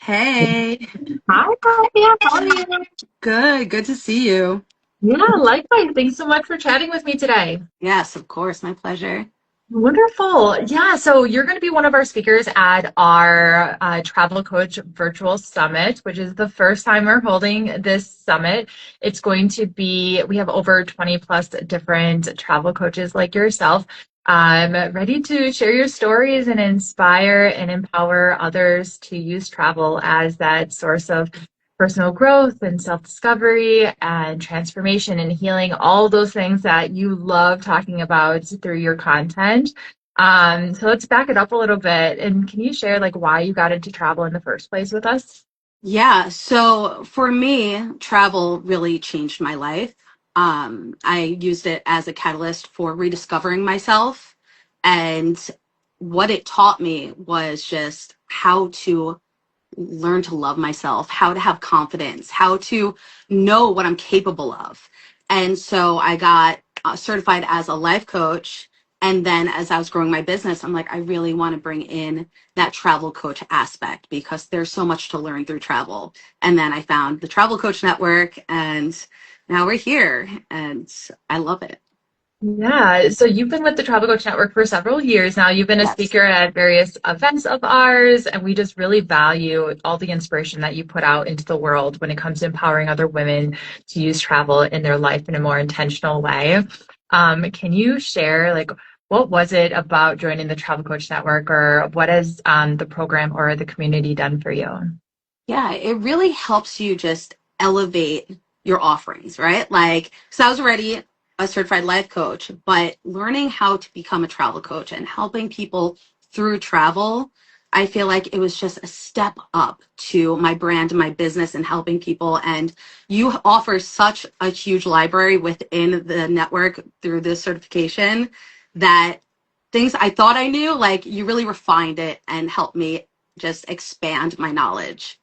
Hey, Hi, Claudia. How are you? good to see you. Yeah, likewise. Thanks so much for chatting with me today. Yes, of course, my pleasure. Wonderful. Yeah, so you're going to be one of our speakers at our Travel Coach Virtual Summit, which is the first time we're holding this summit. It's going to be, we have over 20 plus different travel coaches like yourself, ready to share your stories and inspire and empower others to use travel as that source of personal growth and self-discovery and transformation and healing, all those things that you love talking about through your content. So let's back it up a little bit. And can you share like why you got into travel in the first place with us? Yeah, so for me, travel really changed my life. I used it as a catalyst for rediscovering myself, and what it taught me was just how to learn to love myself, how to have confidence, how to know what I'm capable of. And so I got certified as a life coach. And then as I was growing my business, I'm like, I really want to bring in that travel coach aspect because there's so much to learn through travel. And then I found the Travel Coach Network, and now we're here, and I love it. Yeah, so you've been with the Travel Coach Network for several years now. You've been a Yes. speaker at various events of ours, and we just really value all the inspiration that you put out into the world when it comes to empowering other women to use travel in their life in a more intentional way. Can you share, like, what was it about joining the Travel Coach Network, or what has the program or the community done for you? Yeah, it really helps you just elevate your offerings, right? Like, so I was already a certified life coach, but learning how to become a travel coach and helping people through travel, I feel like it was just a step up to my brand and my business and helping people. And you offer such a huge library within the network through this certification that things I thought I knew, like you really refined it and helped me just expand my knowledge.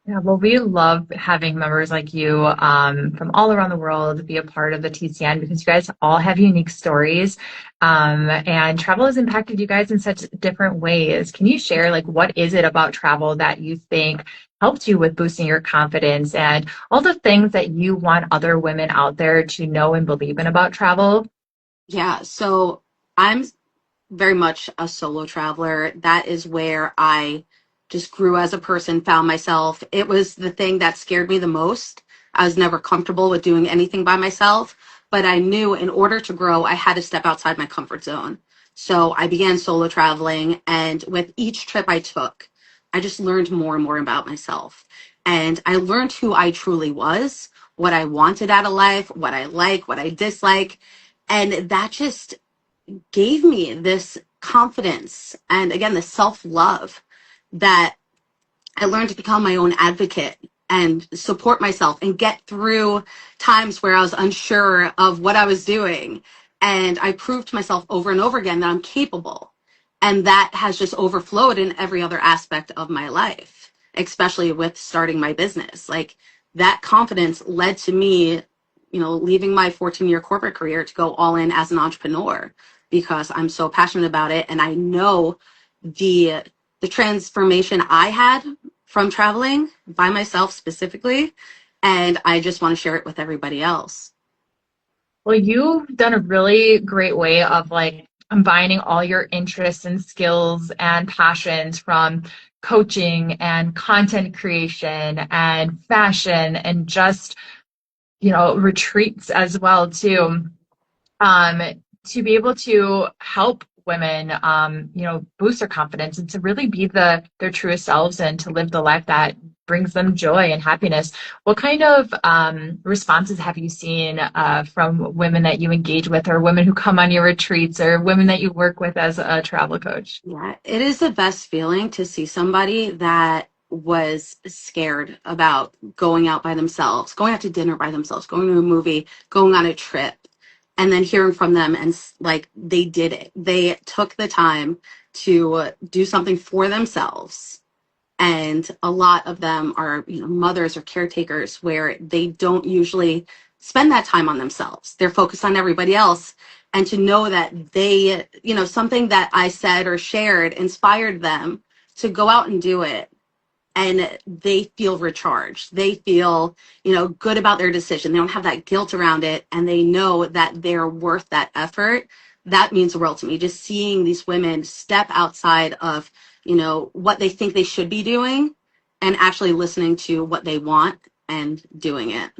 Yeah, well, we love having members like you from all around the world be a part of the TCN because you guys all have unique stories, and travel has impacted you guys in such different ways. Can you share, like, what is it about travel that you think helped you with boosting your confidence and all the things that you want other women out there to know and believe in about travel? Yeah, so I'm very much a solo traveler. That is where I just grew as a person, found myself. It was the thing that scared me the most. I was never comfortable with doing anything by myself, but I knew in order to grow, I had to step outside my comfort zone. So I began solo traveling, and with each trip I took, I just learned more and more about myself. And I learned who I truly was, what I wanted out of life, what I like, what I dislike. And that just gave me this confidence and again the self-love that I learned to become my own advocate and support myself and get through times where I was unsure of what I was doing. And I proved to myself over and over again that I'm capable. And that has just overflowed in every other aspect of my life, especially with starting my business. Like that confidence led to me, leaving my 14-year corporate career to go all in as an entrepreneur because I'm so passionate about it. And I know the the transformation I had from traveling by myself specifically, and I just want to share it with everybody else. Well, you've done a really great way of like combining all your interests and skills and passions from coaching and content creation and fashion and just, retreats as well too, um, to be able to help women, boost their confidence and to really be their truest selves and to live the life that brings them joy and happiness. What kind of responses have you seen from women that you engage with, or women who come on your retreats, or women that you work with as a travel coach? Yeah, it is the best feeling to see somebody that was scared about going out by themselves, going out to dinner by themselves, going to a movie, going on a trip, and then hearing from them and like they did it. They took the time to do something for themselves. And a lot of them are, mothers or caretakers where they don't usually spend that time on themselves. They're focused on everybody else. And to know that they, something that I said or shared inspired them to go out and do it and they feel recharged. They feel, good about their decision. They don't have that guilt around it, and they know that they're worth that effort. That means the world to me. Just seeing these women step outside of, what they think they should be doing and actually listening to what they want and doing it.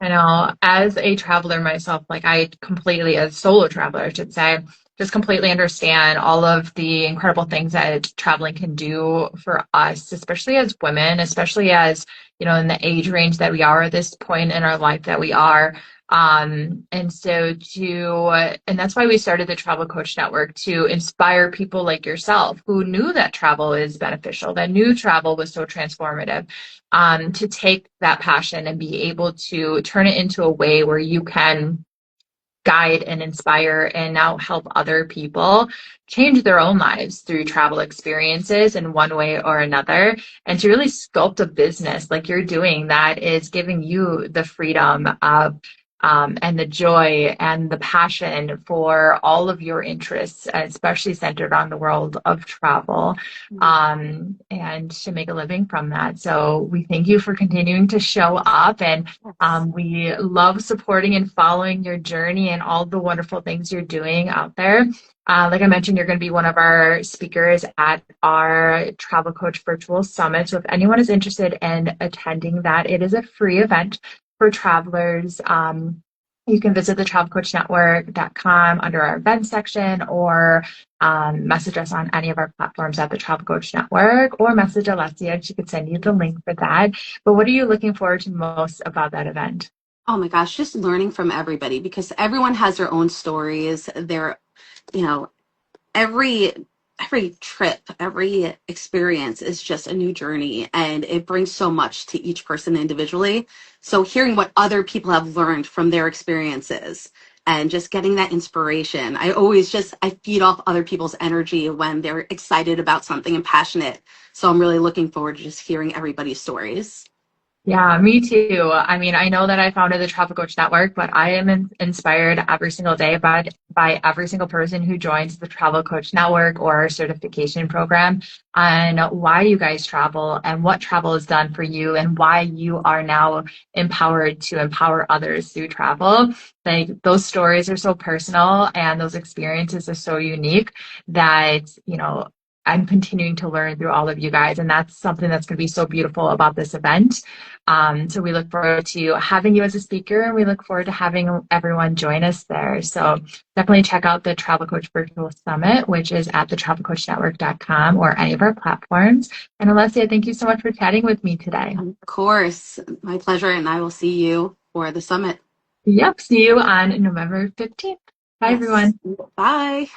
I know, as a traveler myself, like I completely, as solo traveler, I should say, just completely understand all of the incredible things that traveling can do for us, especially as women, especially as, in the age range that we are at this point in our life that we are. And that's why we started the Travel Coach Network, to inspire people like yourself who knew that travel is beneficial, that knew travel was so transformative, to take that passion and be able to turn it into a way where you can guide and inspire and now help other people change their own lives through travel experiences in one way or another, and to really sculpt a business like you're doing that is giving you the freedom of and the joy and the passion for all of your interests, especially centered on the world of travel, and to make a living from that. So we thank you for continuing to show up, and Yes. we love supporting and following your journey and all the wonderful things you're doing out there. Like I mentioned, you're going to be one of our speakers at our Travel Coach Virtual Summit. So if anyone is interested in attending that, it is a free event for travelers. You can visit the travelcoachnetwork.com under our events section, or message us on any of our platforms at the Travel Coach Network, or message Alessia and she could send you the link for that. But what are you looking forward to most about that event? Oh my gosh, just learning from everybody, because everyone has their own stories. You know, every every trip, every experience is just a new journey, and it brings so much to each person individually. So hearing what other people have learned from their experiences and just getting that inspiration. I feed off other people's energy when they're excited about something and passionate. So I'm really looking forward to just hearing everybody's stories. Yeah, me too. I mean, I know that I founded the Travel Coach Network, but I am inspired every single day by every single person who joins the Travel Coach Network or our certification program, on why you guys travel and what travel has done for you, and why you are now empowered to empower others through travel. Like, those stories are so personal and those experiences are so unique that, I'm continuing to learn through all of you guys. And that's something that's going to be so beautiful about this event. So we look forward to having you as a speaker, and we look forward to having everyone join us there. So definitely check out the Travel Coach Virtual Summit, which is at the travelcoachnetwork.com or any of our platforms. And Alessia, thank you so much for chatting with me today. Of course, my pleasure, and I will see you for the summit. Yep, see you on November 15th. Bye, Yes. everyone. Bye.